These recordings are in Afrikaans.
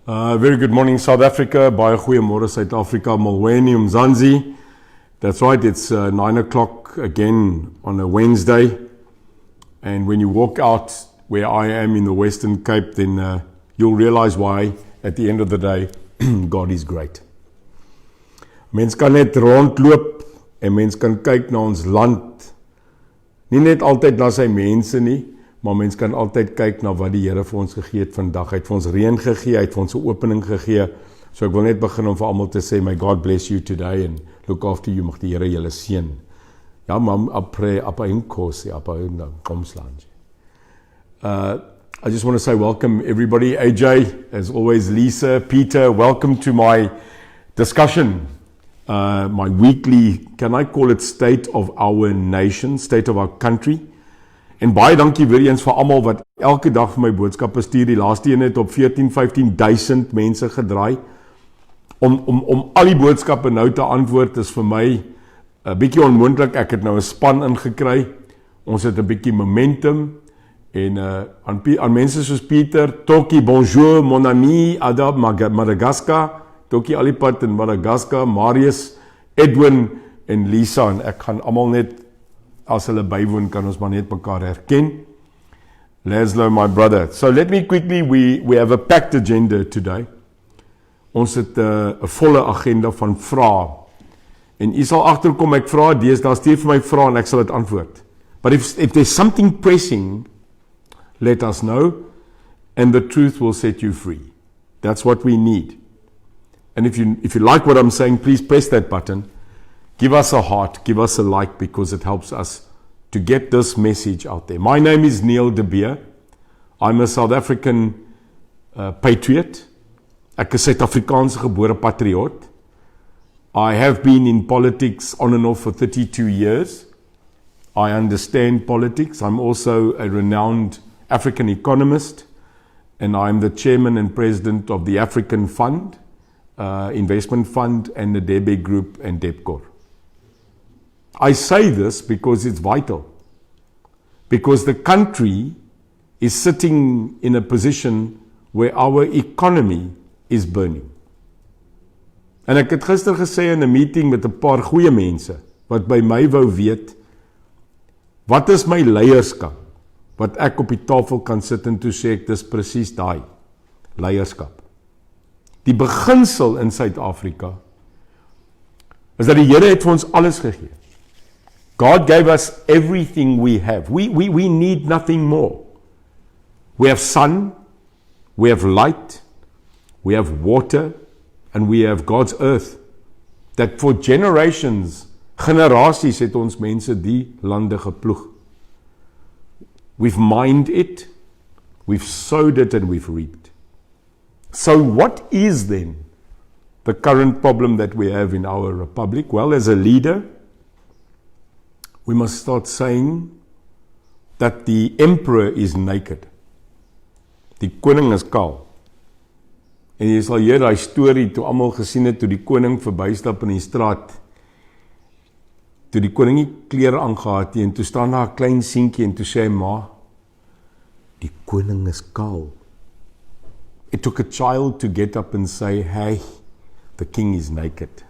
Very good morning, South Africa. Baie goeiemôre, South Africa. Molweni, Mzansi. That's right, it's 9 o'clock again on a Wednesday. And when you walk out where I am in the Western Cape, then you'll realize why, at the end of the day, God is great. Mens kan net rondloop en mens kan kyk na ons land. Nie net altyd na sy mense nie, maar mens kan altyd kyk na wat die Here vir ons gegee het vandag. Hy het vir ons reën gegee, hy het vir ons 'n opening gegee. So ek wil net begin om vir almal te sê, may God bless you today and look after you, mag die Here julle seën. Ja, mam, apa inkosi, apa komslanje. I just want to say welcome everybody. AJ, as always, Lisa, Peter, welcome to my discussion. My weekly, can I call it state of our nation, state of our country. En baie dankie weer eens vir almal wat elke dag vir my boodskappe stuur. Die laaste een het op 14-15,000 mense gedraai. Om al die boodskappe nou te antwoord is vir my 'n bietjie onmoontlik. Ek het nou 'n span ingekry. Ons het 'n bietjie momentum en aan mense soos Pieter, Toki, bonjour, mon ami, adab Madagascar, Toki alipad in Madagascar, Marius, Edwin en Lisa, en ek gaan almal net, as hulle bywoon, kan ons maar net mekaar herken. Laszlo, my brother. So let me quickly, we have a packed agenda today. Ons het 'n volle agenda van vrae. En u sal agterkom, ek vra deesdae, stuur vir my vrae en ek sal dit antwoord. But if there's something pressing, let us know, and the truth will set you free. That's what we need. And if you like what I'm saying, please press that button. Give us a heart, give us a like, because it helps us to get this message out there. My name is NDB. I'm a South African patriot. Ek is Suid-Afrikaanse gebore patriot. I have been in politics on and off for 32 years. I understand politics. I'm also a renowned African economist, and I'm the chairman and president of the African Fund, Investment Fund, and the NDB Group and DebCor. I say this because it's vital. Because the country is sitting in a position where our economy is burning. En ek het gister gesê in 'n meeting met 'n paar goeie mense, wat by my wou weet, wat is my leierskap? Wat ek op die tafel kan sit en toe sê ek, dis presies daai, leierskap. Die beginsel in Suid-Afrika is dat die Here het vir ons alles gegee. God gave us everything we have. We need nothing more. We have sun, we have light, we have water, and we have God's earth. That for generations, generasies het ons mense die lande geploeg. We've mined it, we've sowed it, and we've reaped. So what is then the current problem that we have in our republic? Well, as a leader, we must start saying that the emperor is naked. Die koning is kaal. En jy sal hier daai storie toe almal gesien het toe die koning verbystap in die straat. Toe die koning nie klere aangehad het en toe staan daar 'n klein seentjie en toe sê hy, ma, die koning is kaal. It took a child to get up and say, hey, the king is naked.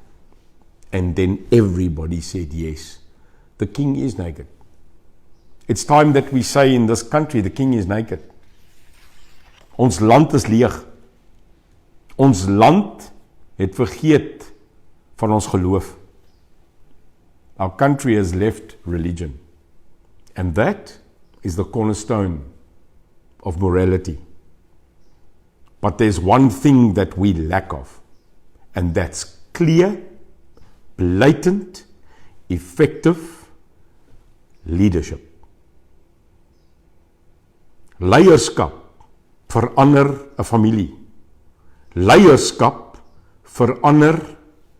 And then everybody said yes. The king is naked. It's time that we say in this country, the king is naked. Ons land is leeg. Ons land het vergeet van ons geloof. Our country has left religion. And that is the cornerstone of morality. But there's one thing that we lack of, and that's clear, blatant, effective leadership. Leierskap verander 'n familie. Leierskap verander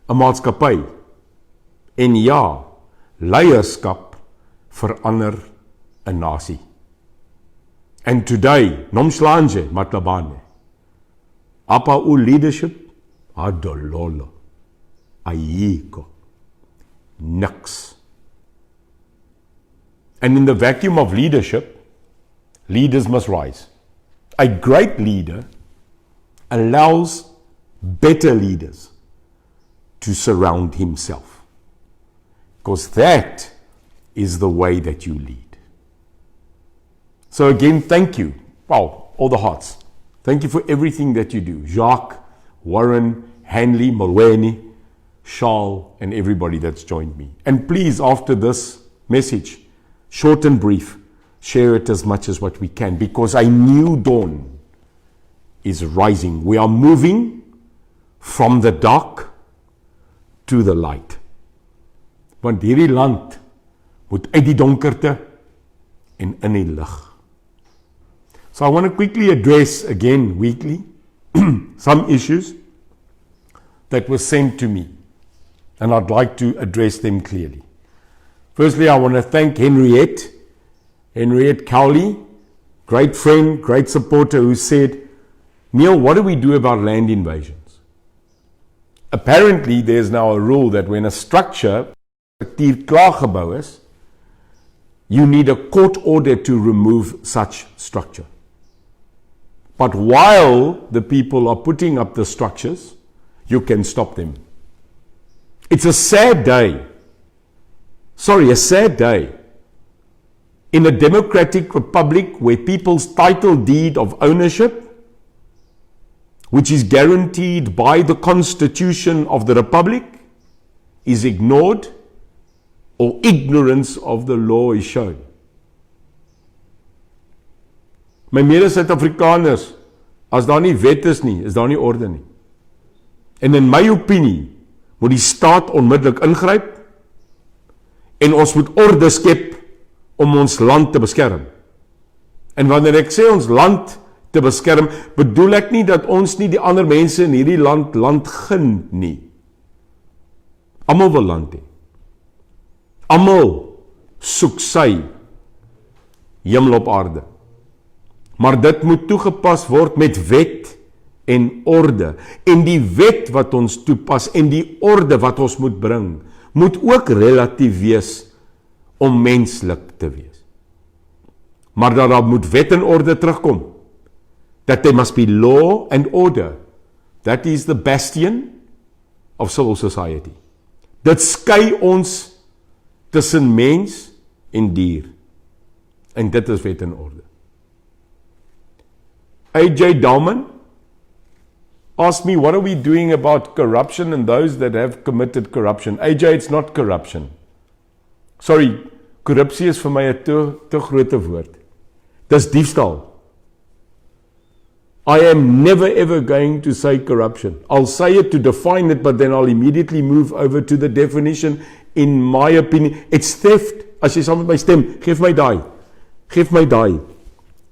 'n maatskappy. En ja, leierskap verander 'n nasie. And today, nomslanje matlabane. Apa u leadership? Adololo. Ayiko. Niks. And in the vacuum of leadership, leaders must rise. A great leader allows better leaders to surround himself. Because that is the way that you lead. So again, thank you. Wow, all the hearts. Thank you for everything that you do. Jacques, Warren, Hanley, Molweni, Charles, and everybody that's joined me. And please, after this message, short and brief, share it as much as what we can, because a new dawn is rising. We are moving from the dark to the light. Want hierdie land moet uit die donkerte en in die lig. So I want to quickly address again weekly some issues that were sent to me, and I'd like to address them clearly. Firstly, I want to thank Henriette Cowley, great friend, great supporter, who said, Neil, what do we do about land invasions? Apparently, there's now a rule that when a structure klaargebou is, you need a court order to remove such structure. But while the people are putting up the structures, you can stop them. It's a sad day. A sad day. In a democratic republic where people's title deed of ownership, which is guaranteed by the Constitution of the Republic, is ignored, or ignorance of the law is shown. My mede-Suid-Afrikaners, as daar nie wet is nie, is daar nie orde nie. En in my opinie, moet die staat onmiddellik ingryp, en ons moet orde skep om ons land te beskerm. En wanneer ek sê ons land te beskerm, bedoel ek nie dat ons nie die ander mense in hierdie land gun nie. Almal wil land hê. Almal soek sy hemel op aarde. Maar dit moet toegepas word met wet en orde. En die wet wat ons toepas en die orde wat ons moet bring, moet ook relatief wees om menslik te wees. Maar dat daar moet wet en orde terugkom. That there must be law and order. That is the bastion of civil society. Dit skei ons tussen mens en dier. En dit is wet en orde. AJ Dalman asked me, what are we doing about corruption and those that have committed corruption? AJ, it's not corruption. Sorry, korrupsie is vir my 'n te grote woord. Dis diefstal. I am never ever going to say corruption. I'll say it to define it, but then I'll immediately move over to the definition. In my opinion, it's theft. As jy saam met my stem, geef my daai. Geef my daai.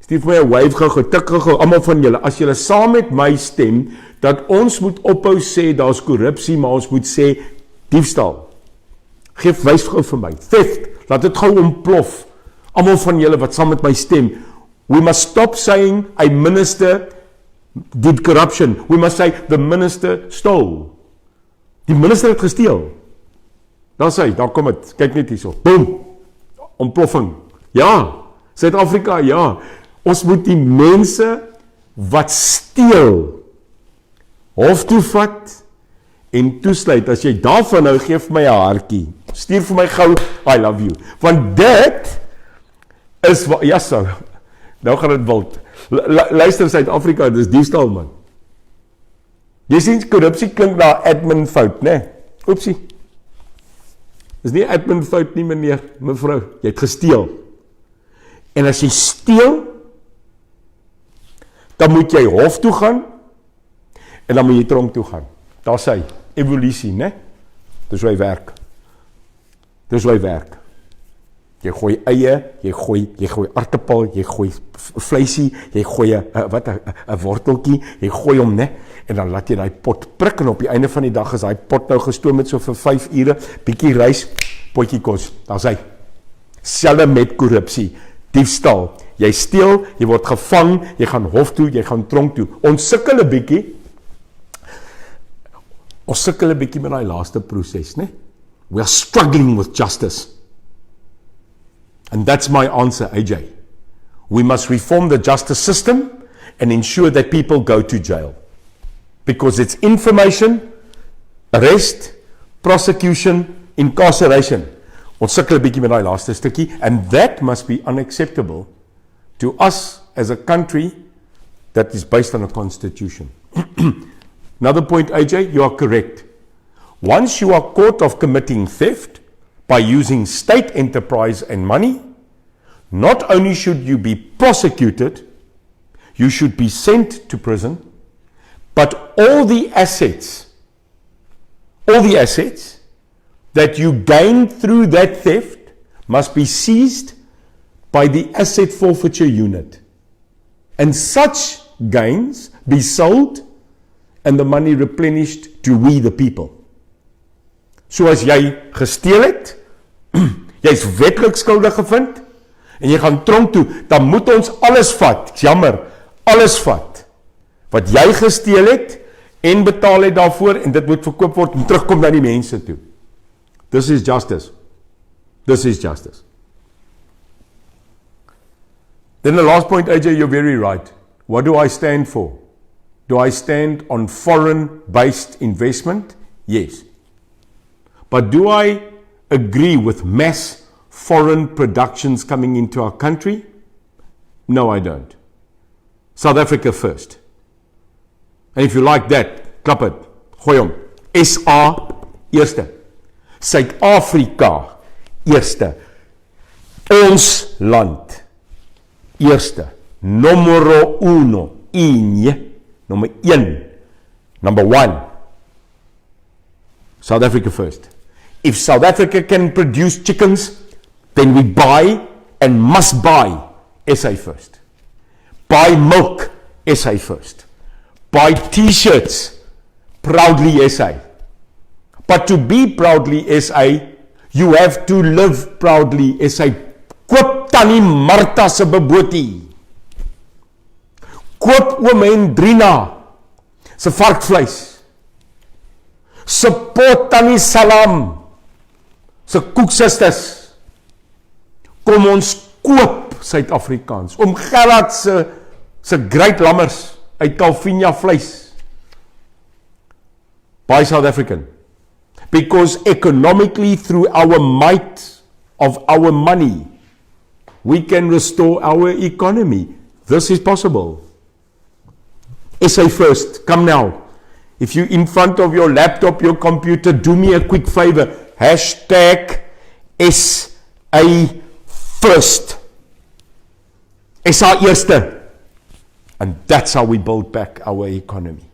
Stuur vir my 'n wave gou, tik gou, almal van julle. As julle saam met my stem, dat ons moet ophou sê daar's korrupsie, maar ons moet sê diefstal. Wys gou vir my. Theft. Laat dit gou ontplof. Almal van julle wat saam met my stem. We must stop saying a minister did corruption. We must say the minister stole. Die minister het gesteel. Daar kom het. Kyk net hierso. Boom. Ontploffing. Ja. Suid-Afrika, ja. Ons moet die mense wat steel hof toe vat en toesluit. As jy daarvan nou, geef my 'n hartjie. Stuur vir my gou, I love you. Want dit is wat, ja so. Nou gaan dit wild. Luister Suid-Afrika, dis diefstal man. Jy sien korrupsie klink na admin fout, né? Oepsie. Dis nie admin fout nie, meneer, mevrou. Jy het gesteel. En as jy steel, dan moet jy hof toe gaan en dan moet jy tronk toe gaan. Daar sê evolusie, né? Dis hoe hy werk. Dis hoe hy werk. Jy gooi eie, jy gooi aartappel, jy gooi vleisie, jy gooi 'n worteltjie, jy gooi hom, né? En dan laat jy daai pot prik en op die einde van die dag is daai pot nou gestoom met so vir 5 ure, bietjie rys, potjie kos. Daar's hy. Selfde met korrupsie, diefstal. Jy steel, jy word gevang, jy gaan hof toe, jy gaan tronk toe. Ons sukkel 'n bietjie met daai laaste proses, né? We are struggling with justice. And that's my answer, AJ. We must reform the justice system and ensure that people go to jail. because it's information, arrest, prosecution, incarceration. Ons sukkel 'n bietjie met daai laaste stukkie, and that must be unacceptable to us as a country that is based on a constitution. Another point, AJ, you are correct. Once you are caught of committing theft by using state enterprise and money, not only should you be prosecuted, you should be sent to prison, but all the assets that you gain through that theft must be seized by the asset forfeiture unit. And such gains be sold and the money replenished to we the people. So as jy gesteel het, jy's wetlik skuldig gevind, en jy gaan tronk toe, dan moet ons alles vat, jammer, alles vat, wat jy gesteel het, en betaal het daarvoor, en dit moet verkoop word, en terugkom na die mense toe. This is justice. This is justice. Then the last point, AJ, you're very right. What do I stand for? Do I stand on foreign-based investment? Yes. But do I agree with mass foreign productions coming into our country? No, I don't. South Africa first. And if you like that, klap het, gooi hom. SA eerste. Suid-Afrika eerste. Ons land eerste. Numero uno. Number 1. Number 1. South Africa first. If South Africa can produce chickens, then we buy and must buy SA First. Buy milk, SA First. Buy t-shirts, proudly SA. But to be proudly SA, you have to live proudly SA. Koop Tannie Martha se bobotie. Koop oom Hendrina se varkvleis. Support Tannie Salam se koeksisters. Kom ons koop Suid-Afrikaans. Oom Gerard se great lammers uit Calvinia vleis. Buy South African. Because economically, through our might of our money, we can restore our economy. This is possible. SA First, come now. If you're in front of your laptop, your computer, do me a quick favor. Hashtag SA First. SA Eerste. And that's how we build back our economy.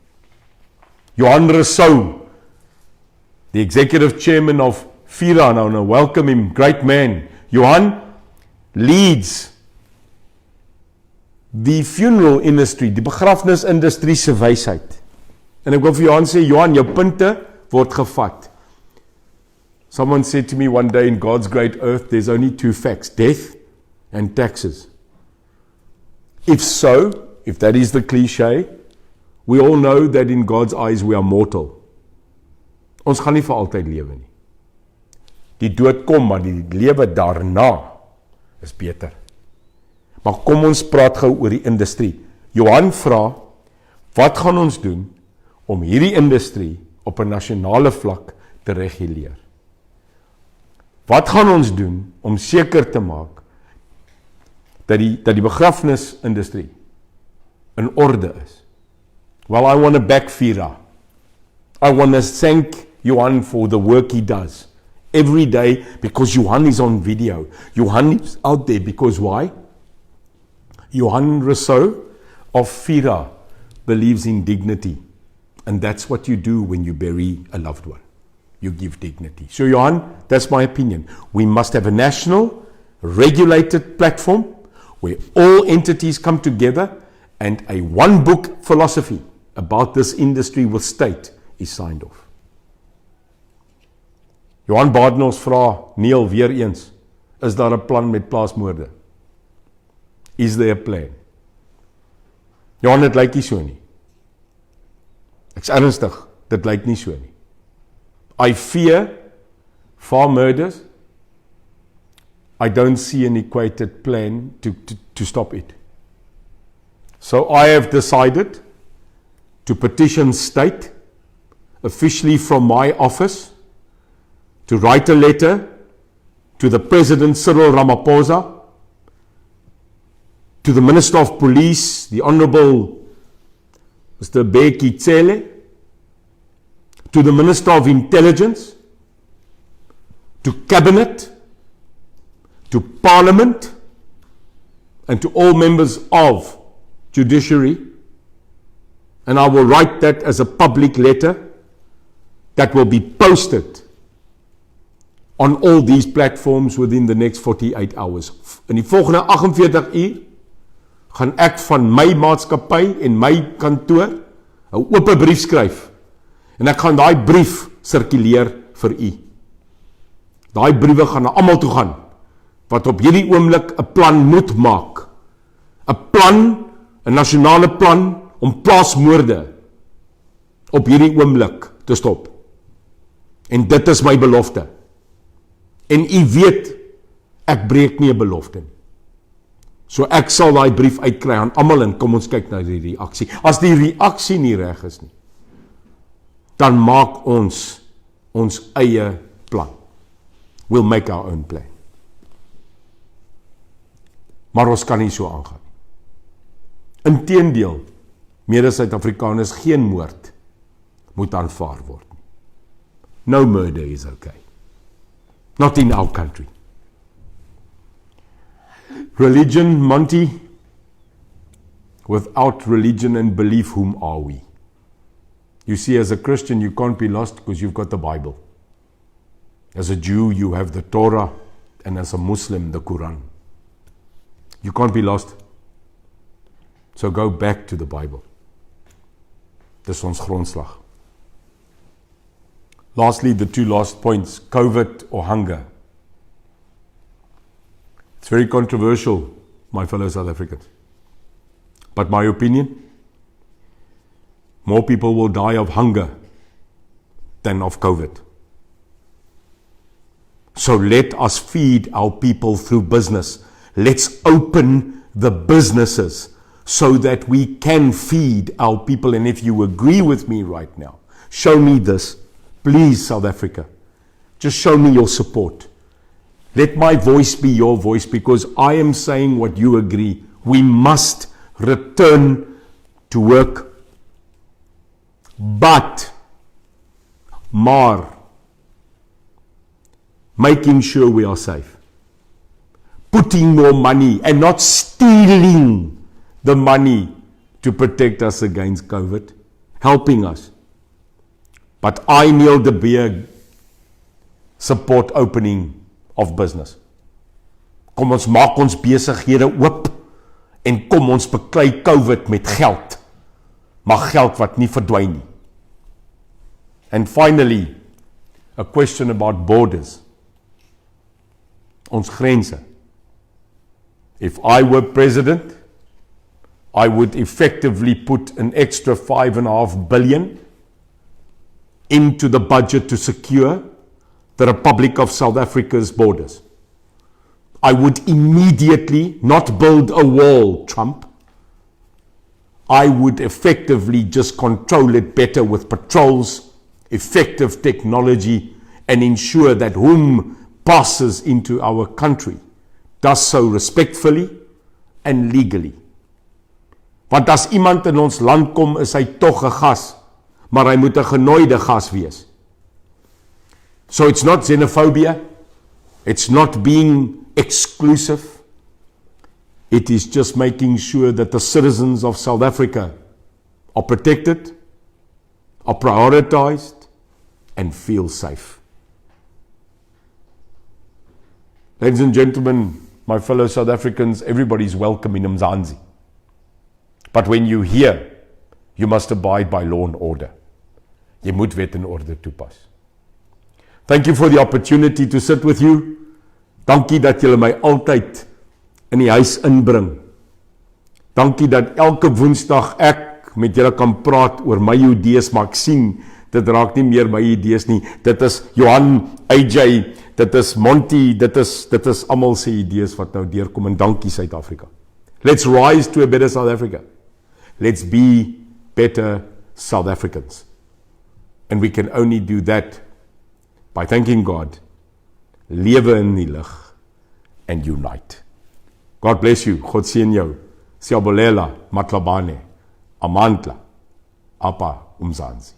Johan Rousseau, the executive chairman of FIRA, and I want to welcome him, great man. Johan leads die funeral industry, die begrafnisindustrie se wysheid. En ek wil vir Johan sê, Johan, jou punte word gevat. Someone said to me one day, in God's great earth, there's only 2 facts, death and taxes. If so, if that is the cliche, we all know that in God's eyes we are mortal. Ons gaan nie vir altyd lewe nie. Die dood kom, maar die lewe daarna is beter. Maar kom ons praat gou oor die industrie. Johan vra, wat gaan ons doen om hierdie industrie op 'n nasionale vlak te reguleer? Wat gaan ons doen om seker te maak dat die begrafnisindustrie in orde is? Well, I want to back FIRA. I want to thank Johan for the work he does every day, because Johan is on video. Johan is out there because why? Johan Rousseau of FIRA believes in dignity, and that's what you do when you bury a loved one. You give dignity. So Johan, that's my opinion. We must have a national, regulated platform where all entities come together and a one-book philosophy about this industry with state is signed off. Johan Badenhorst vra, Neil, weer eens, is daar 'n plan met plaasmoorde? Is there a plan? Johan, dit lyk nie so nie. Ek's ernstig, dit lyk nie so nie. I fear farm murders. I don't see an equated plan to stop it. So I have decided to petition state, officially from my office, to write a letter to the President Cyril Ramaphosa, to the Minister of Police, the Honorable Mr. Beki Tsele, to the Minister of Intelligence, to Cabinet, to Parliament, and to all members of Judiciary, and I will write that as a public letter that will be posted on all these platforms within the next 48 hours. In die volgende 48 uur gaan ek van my maatskappy en my kantoor 'n oop brief skryf en ek gaan daai brief sirkuleer vir u. Daai briewe gaan na almal toe gaan wat op hierdie oomblik 'n plan moet maak. 'n Plan, 'n nasionale plan om plaasmoorde op hierdie oomblik te stop. En dit is my belofte. En u weet, ek breek nie 'n belofte nie. So ek sal daai brief uitkry aan almal en kom ons kyk na die reaksie. As die reaksie nie reg is nie, dan maak ons eie plan. We'll make our own plan. Maar ons kan nie so aangaan. Inteendeel, mede-Suid-Afrikaners, geen moord moet aanvaar word. No murder is okay. Not in our country. Religion, Monty, without religion and belief, whom are we? You see, as a Christian, you can't be lost because you've got the Bible. As a Jew, you have the Torah, and as a Muslim, the Quran. You can't be lost. So go back to the Bible. Dis ons grondslag. Lastly, the two last points, COVID or hunger. It's very controversial, my fellow South Africans. But my opinion, more people will die of hunger than of COVID. So let us feed our people through business. Let's open the businesses so that we can feed our people. And if you agree with me right now, show me this. Please, South Africa, just show me your support. Let my voice be your voice, because I am saying what you agree. We must return to work. But, making sure we are safe. Putting more money and not stealing the money to protect us against COVID. Helping us. But I, Neil de Beer, support opening of business. Kom ons maak ons besighede oop en kom ons beklei COVID met geld. Maar geld wat nie verdwyn nie. And finally, a question about borders. Ons grense. If I were president, I would effectively put an extra 5.5 billion into the budget to secure the Republic of South Africa's borders. I would immediately not build a wall, Trump. I would effectively just control it better with patrols, effective technology, and ensure that whom passes into our country does so respectfully and legally. Want as iemand in ons land kom, is hy tog 'n gas, maar hy moet 'n genooide gas wees. So it's not xenophobia, it's not being exclusive, it is just making sure that the citizens of South Africa are protected, are prioritized, and feel safe. Ladies and gentlemen, my fellow South Africans, everybody's welcome in Mzansi. But when you hear, you must abide by law and order. Jy moet wet en orde toepas. Thank you for the opportunity to sit with you. Dankie dat julle my altyd in die huis inbring. Dankie dat elke woensdag ek met julle kan praat oor my idees, maar ek sien, dit raak nie meer my idees nie. Dit is Johan, AJ, dit is Monty, dit is almal se idees wat nou deurkom, en dankie Suid-Afrika. Let's rise to a better South Africa. Let's be better South Africans. And we can only do that by thanking God, lewe in die lig, and unite. God bless you. God seën jou. Siyabulela, Matlabane, Amantla, Apa Umzansi.